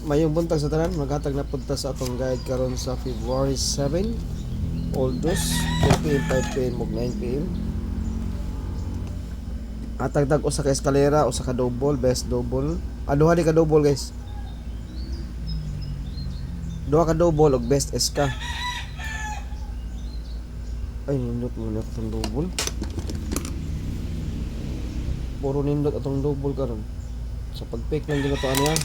Mayong buntag sa tanan, maghatag na punta sa atong guide karon sa February 7, Oldos, 4 p.m, 5 p.m, ug 9 p.m. Atagdag usa ka eskalera, usa ka double, best double. Duha di ka double guys. Duha ka double ug best S ka. Ay, nindot mo na itong double. Puro nindot atong double karon. Sa pag-pick lang ginatuan niya.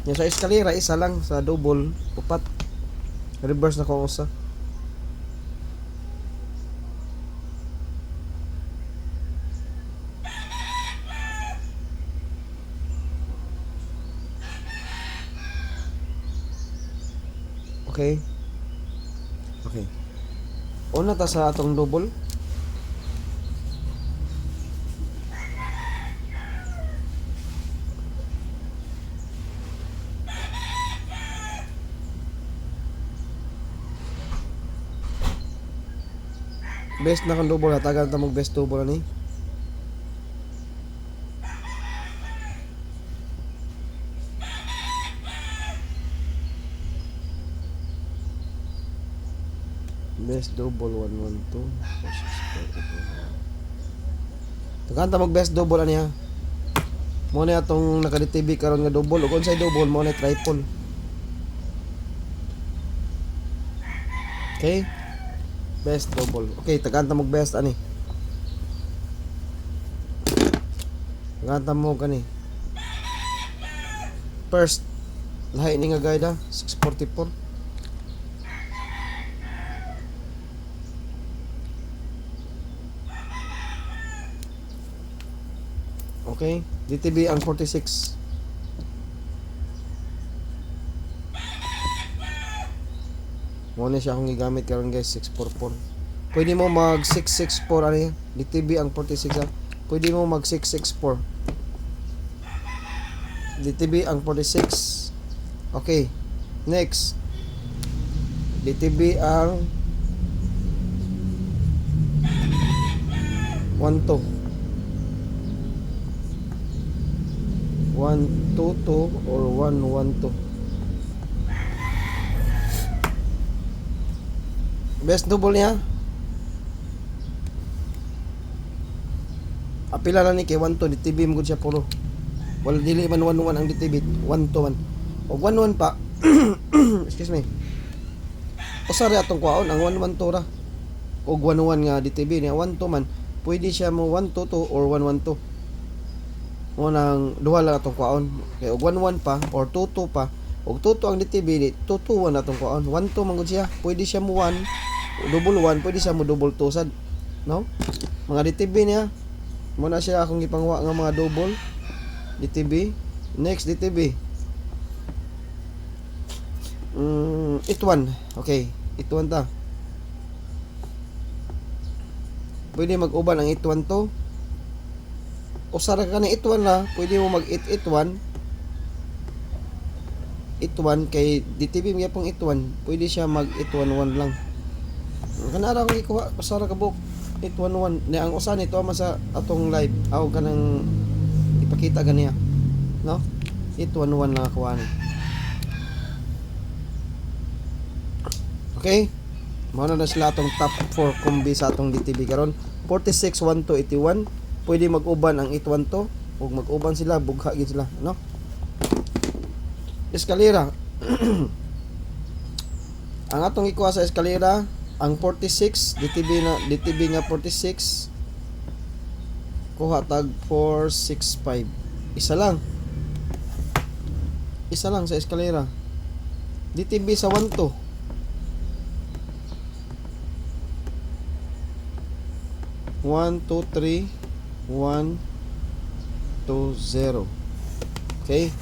Yung sa eskalera, isa lang. Sa double, upat. Reverse na ko usa. Okay. Okay. Una ta sa atong double. Best na kang double, hatagan ta mong best double ani. Best double 112. Tagaan ta mong best double ani ha. Mo na atong naka-DTV karon nga double ug unsay double mo na triple. Okay? Best double. Okay, tagaan ta mong best ani. Tagaan ta mo kani. First, lahi ni nga guide ha, 644. Okay, DTB ang 46. Mo na siya akong gigamit karon guys, 644. Pwede mo mag 664 ani, DTB ang 46 ha. Pwede mo mag 664. DTB ang 46. Okay. Next. DTB ang 12. 122 or 112. Best double niya. Apila na ni kay 12 DTB mo gud siya puro. Wala dili man 11 ang DTB, 12 man. O 11 pa. Excuse me. Usari atong kwaon ang 112 ra. O 11 nga DTB niya 12 man. Pwede siya mo 122 or 112. Mo nang duha lang atong kwaon. Kay og 11 pa or 22 pa. Og 22 ang DTB, 22 na atong kwaon. 12 man gud siya. Pwede siya mo 1, double 1, pwede siya mo double 2 sad. No? Mga DTB niya. Mo na siya akong gipangwa nga mga double DTB. Next DTB. It1. Okay, It1 ta. Pwede mag-uban ang It1 to. Usara ka na It1 na, pwede mo mag-It1. It1 kay DTB mga pong It1, pwede siya mag-It11 lang. Kanara ko ikuha, usara ka buk It11. Ni ang usa nito ama sa atong live, aw kanang ipakita ganiya. No? It11 lang ako ani. Okay? Mao na sila atong top 4 kombi sa atong DTB karon. 46 12 81. Pwede mag-uban ang It1 to ug mag-uban sila bugha gid sila, no? Eskalera. Ang atong ikuha sa eskalera, ang 46 DTB nga 46 kuha tag 465. Isa lang sa eskalera. DTB sa 12 1, 2, 3 1, 2, 0. Okay.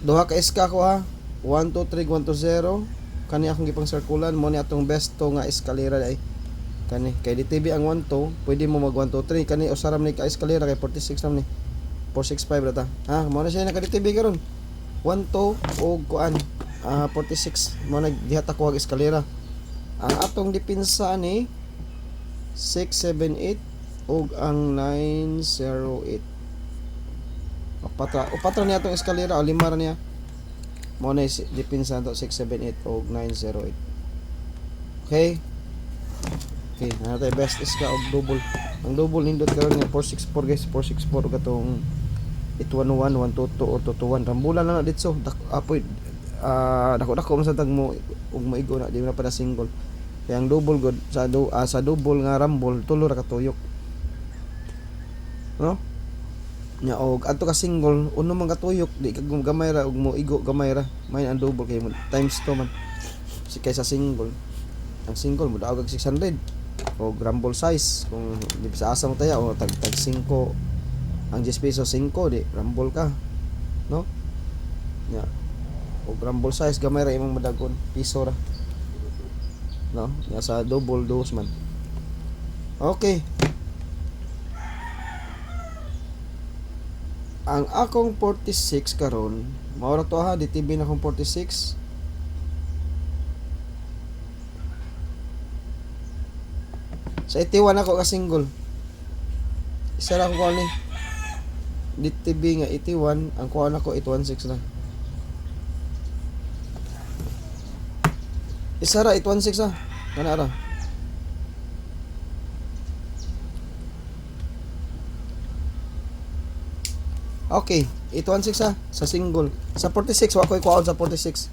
Duha ka SK ko ha. 1, 2, 3, 1, 2, 0. Kani akong gipang circulan. Mo ni atong best to nga eskalera ay. Kani. Kay DTB ang 1, 2. Pwede mo mag 1, 2, 3. Kani usaram ni ka eskalera kay 46 naman ni. 465 rata. Ha. Mo na siya naka DTB karon. 1, 2 o kuan. 46. Mo na dihat ako ang eskalera. Ang atong dipinsa ni 678 ug ang 908. Upatra niya itong eskalera o lima ra niya. Mo na dipinsa to 678 o 908. Okay? Okay, na tayo best is ka og double. Ang double nindot karon nga 464 guys, 464 katong 8111 122 or 221. Rambulan lang na dito. Apoy dako man sa tag mo ug maigo na di na para single. Kaya ang double god sa double nga rambol tulo ra ka tuyok. No? Nya og adto ka single uno man ka tuyok di ka gamay ra ug mo igo gamay ra. May ang double kay mo times 2 man. Si kaysa single. Ang single mo daog 600. O rumble size kung di sa asa mo taya o tag 5 ang 10 pesos 5 di rumble ka no nya o rumble size gamay ra imong madagon piso ra no nya sa double dos man. Okay, ang akong 46 karon mao ra to ha DTB na akong 46. Sa 81 ako ka single. Isa lang ko ni DTB nga 81, ang kuha na ko 816 lang. Isa ra 816 ah. Kana ra. Okay, 816 ah sa single. Sa 46 wa ko'y kuhaon sa 46.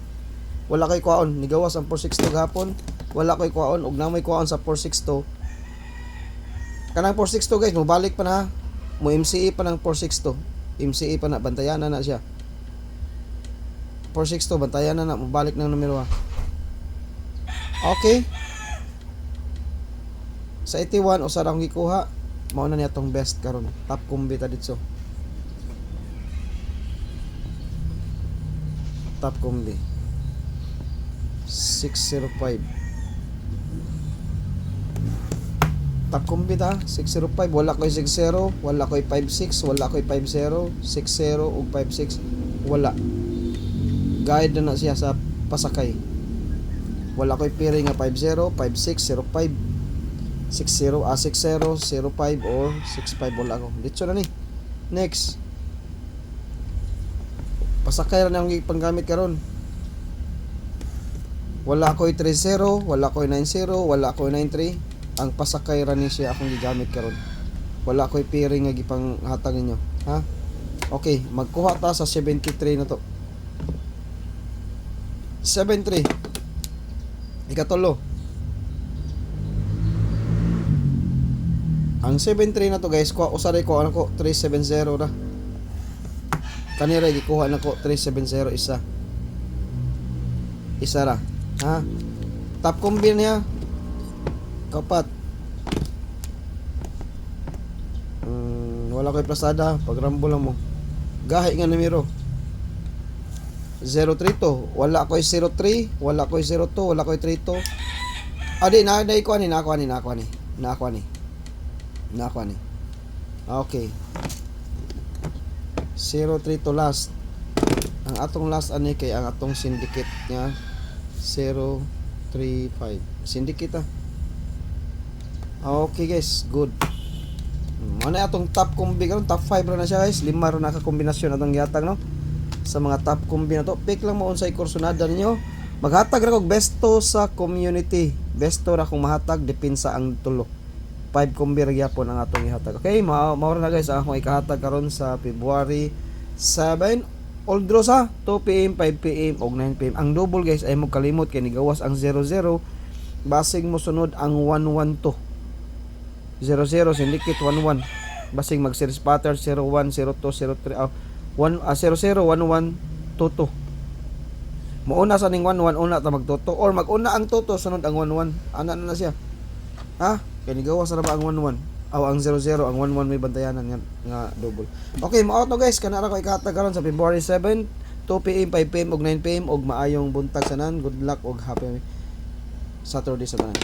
Wala ko'y kuhaon, nigawas ang 462 gahapon. Wala ko'y kuhaon ug na may kuhaon sa 462. Kanang 462 guys, mobalik pa na ha. Mo MCE pa ng 462. MCE pa na, bantayan na siya. 462, bantayan na mobalik ng numero ha. Okay. Sa 81, usa ra akong gikuha. Mao na niya tong best karon. Top combi ta dito. Top combi. 605. Top combi ta 605 wala koy 60 wala koy 56 wala koy 50 60 ug 56 wala guide na siya sa pasakay wala koy piri nga 50 56 05 60 60 05 or 65 wala ko dito na ni next pasakay ra nang panggamit karon wala koy 30 wala koy 90 wala koy 93 ang pasakay ra ni siya akong gigamit karon. Wala ko'y pairing nga gipang hatag ninyo, ha? Okay, magkuha ta sa 73 na to. 73. Ikatulo. Ang 73 na to guys, kuha usaray ko ano ko 370 ra. Kanira gikuha na ko 370 isa. Isa ra, ha? Top combi niya. Kapat. Wala ko'y plasada. Pag rumble lang mo. Gahi nga numero. 032. Wala ko'y 03. Wala ko'y 02. Wala ko'y 32. Adi, nakuha ni. Okay. 03 to last. Ang atong last ani kay ang atong syndicate niya 035. Syndicate ah. Okay guys, good. Ano atong top combi karon, top 5 ra na siya guys. 5 ra na ka kombinasyon atong gihatag no. Sa mga top combi na to, pick lang mo unsay kursunada ninyo. Maghatag ra kog besto sa community. Besto ra kung mahatag depensa ang tulo. 5 combi ra gyapon ang atong ihatag. Okay, mao ra na guys ang akong ikahatag karon sa February 7. All draws ha, 2 PM, 5 PM og 9 PM. Ang double guys ay mo kalimot kay nigawas ang 00. Basig mo sunod ang 112. 00 syndicate 11 basing mag series pattern 01 02 03 00 11 22 mauna sa ning 11 una ta magtuto or maguna ang tuto sunod ang 11 ana na siya ha kay nigawa sa ba ang 11 aw ang 00 ang 11 may bantayanan nga double. Okay, mao to guys kana ra ko ikahatag karon sa February 7 2 PM 5 PM ug 9 PM ug maayong buntag sanan. Good luck ug happy Saturday sa tanan.